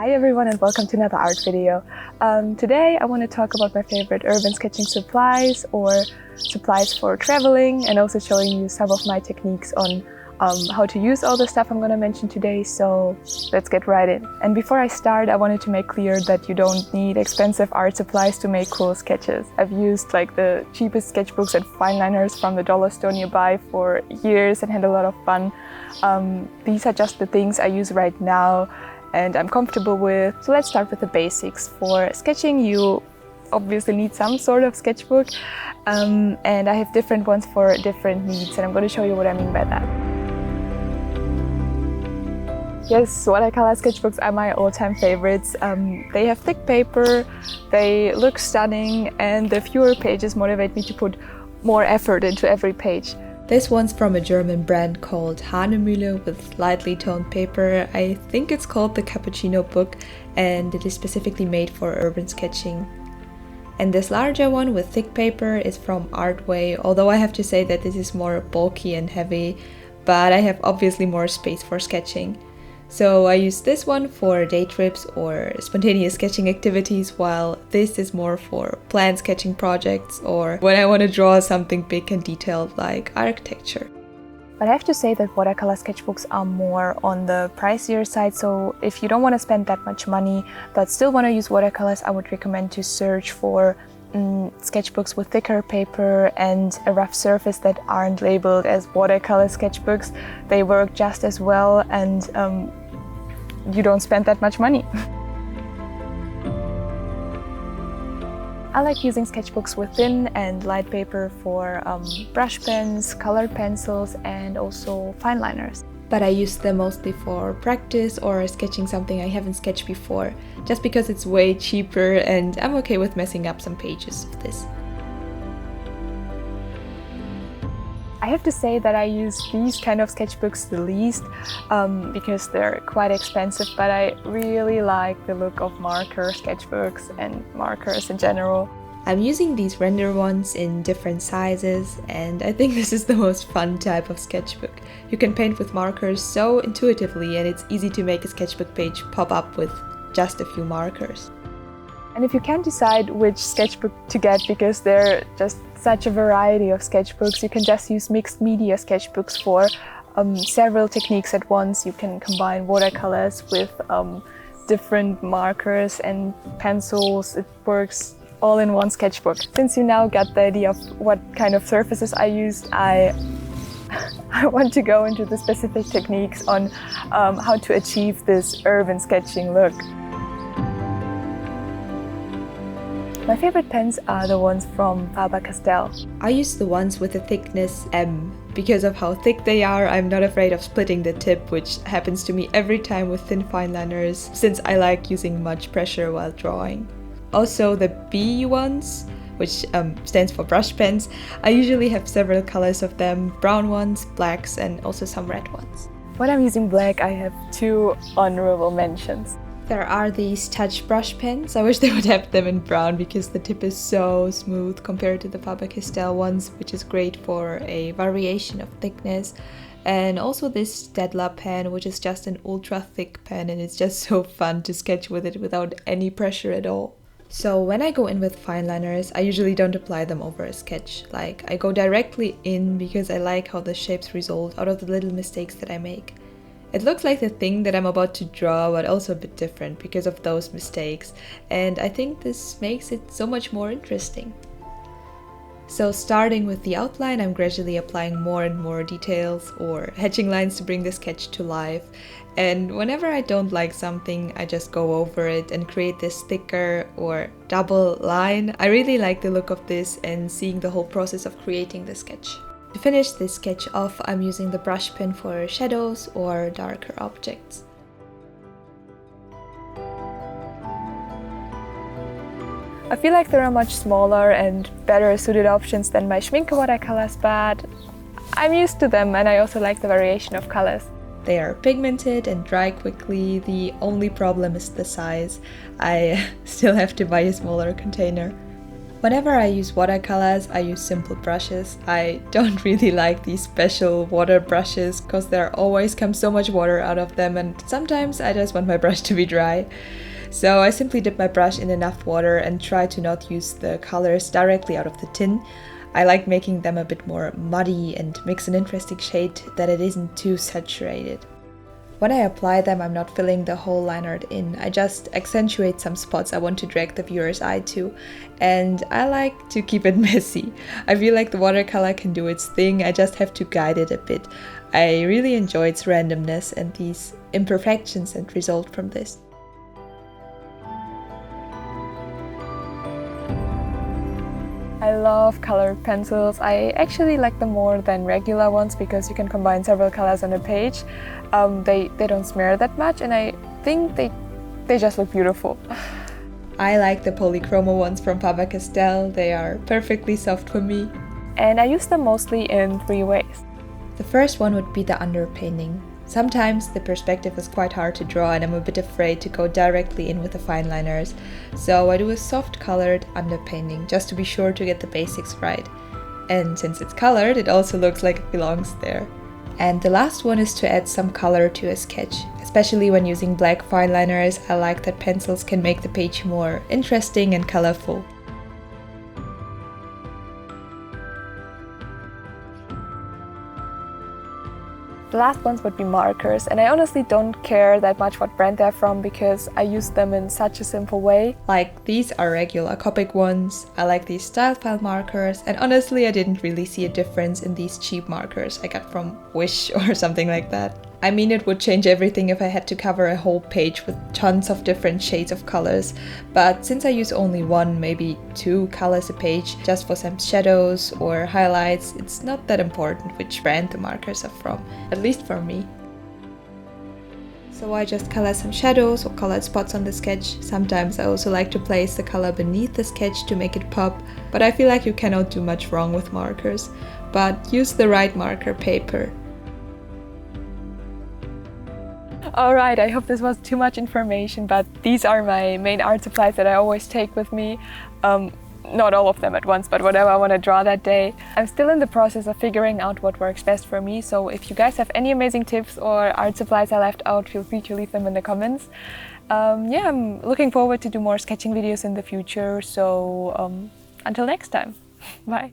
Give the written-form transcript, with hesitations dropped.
Hi everyone and welcome to another art video. Today I want to talk about my favorite urban sketching supplies or supplies for traveling, and also showing you some of my techniques on how to use all the stuff I'm going to mention today. So let's get right in. And before I start, I wanted to make clear that you don't need expensive art supplies to make cool sketches. I've used like the cheapest sketchbooks and fine liners from the dollar store nearby for years and had a lot of fun. These are just the things I use right now and I'm comfortable with. So let's start with the basics. For sketching, you obviously need some sort of sketchbook, and I have different ones for different needs, and I'm going to show you what I mean by that. Yes, watercolor sketchbooks are my all-time favorites. They have thick paper, they look stunning, and the fewer pages motivate me to put more effort into every page. This one's from a German brand called Hanemühle with lightly toned paper. I think it's called the Cappuccino book, and it is specifically made for urban sketching. And this larger one with thick paper is from Artway, although I have to say that this is more bulky and heavy, but I have obviously more space for sketching. So I use this one for day trips or spontaneous sketching activities, while this is more for planned sketching projects or when I want to draw something big and detailed like architecture. But I have to say that watercolor sketchbooks are more on the pricier side, so if you don't want to spend that much money but still want to use watercolors, I would recommend to search for sketchbooks with thicker paper and a rough surface that aren't labeled as watercolor sketchbooks. They work just as well, and you don't spend that much money. I like using sketchbooks with thin and light paper for brush pens, colored pencils, and also fine liners. But I use them mostly for practice or sketching something I haven't sketched before, just because it's way cheaper and I'm okay with messing up some pages of this. I have to say that I use these kind of sketchbooks the least because they're quite expensive, but I really like the look of marker sketchbooks and markers in general. I'm using these render ones in different sizes, and I think this is the most fun type of sketchbook. You can paint with markers so intuitively, and it's easy to make a sketchbook page pop up with just a few markers. And if you can't decide which sketchbook to get because there are just such a variety of sketchbooks, you can just use mixed media sketchbooks for several techniques at once. You can combine watercolors with different markers and pencils. It works all in one sketchbook. Since you now got the idea of what kind of surfaces I used, I want to go into the specific techniques on how to achieve this urban sketching look. My favorite pens are the ones from Faber-Castell. I use the ones with a thickness M. Because of how thick they are, I'm not afraid of splitting the tip, which happens to me every time with thin fine liners, since I like using much pressure while drawing. Also the B ones, which stands for brush pens, I usually have several colors of them, brown ones, blacks, and also some red ones. When I'm using black, I have two honorable mentions. There are these touch brush pens. I wish they would have them in brown because the tip is so smooth compared to the Faber-Castell ones, which is great for a variation of thickness. And also this Staedtler pen, which is just an ultra thick pen, and it's just so fun to sketch with it without any pressure at all. So when I go in with fine liners, I usually don't apply them over a sketch. Like, I go directly in because I like how the shapes result out of the little mistakes that I make. It looks like the thing that I'm about to draw, but also a bit different because of those mistakes, and I think this makes it so much more interesting. So starting with the outline, I'm gradually applying more and more details or hatching lines to bring the sketch to life. And whenever I don't like something, I just go over it and create this thicker or double line. I really like the look of this and seeing the whole process of creating the sketch. To finish this sketch off, I'm using the brush pen for shadows or darker objects. I feel like there are much smaller and better suited options than my Schminke watercolors, but I'm used to them, and I also like the variation of colors. They are pigmented and dry quickly. The only problem is the size. I still have to buy a smaller container. Whenever I use watercolors, I use simple brushes. I don't really like these special water brushes because there always comes so much water out of them, and sometimes I just want my brush to be dry. So I simply dip my brush in enough water and try to not use the colors directly out of the tin. I like making them a bit more muddy and mix an interesting shade that it isn't too saturated. When I apply them, I'm not filling the whole line art in. I just accentuate some spots I want to drag the viewer's eye to, and I like to keep it messy. I feel like the watercolor can do its thing, I just have to guide it a bit. I really enjoy its randomness and these imperfections that result from this. I love colored pencils. I actually like them more than regular ones because you can combine several colors on a page. They don't smear that much, and I think they just look beautiful. I like the polychroma ones from Faber-Castell. They are perfectly soft for me. And I use them mostly in 3 ways. The first one would be the underpainting. Sometimes the perspective is quite hard to draw and I'm a bit afraid to go directly in with the fine liners, so I do a soft colored underpainting just to be sure to get the basics right. And since it's colored, it also looks like it belongs there. And the last one is to add some color to a sketch. Especially when using black fine liners, I like that pencils can make the page more interesting and colorful. The last ones would be markers, and I honestly don't care that much what brand they're from because I use them in such a simple way. Like, these are regular Copic ones, I like these style file markers, and honestly I didn't really see a difference in these cheap markers I got from Wish or something like that. I mean, it would change everything if I had to cover a whole page with tons of different shades of colors, but since I use only 1, maybe 2 colors a page just for some shadows or highlights, it's not that important which brand the markers are from, at least for me. So I just color some shadows or colored spots on the sketch. Sometimes I also like to place the color beneath the sketch to make it pop, but I feel like you cannot do much wrong with markers, but use the right marker paper. Alright, I hope this was too much information, but these are my main art supplies that I always take with me. Not all of them at once, but whatever I want to draw that day. I'm still in the process of figuring out what works best for me, so if you guys have any amazing tips or art supplies I left out, feel free to leave them in the comments. Yeah, I'm looking forward to do more sketching videos in the future, so until next time, bye!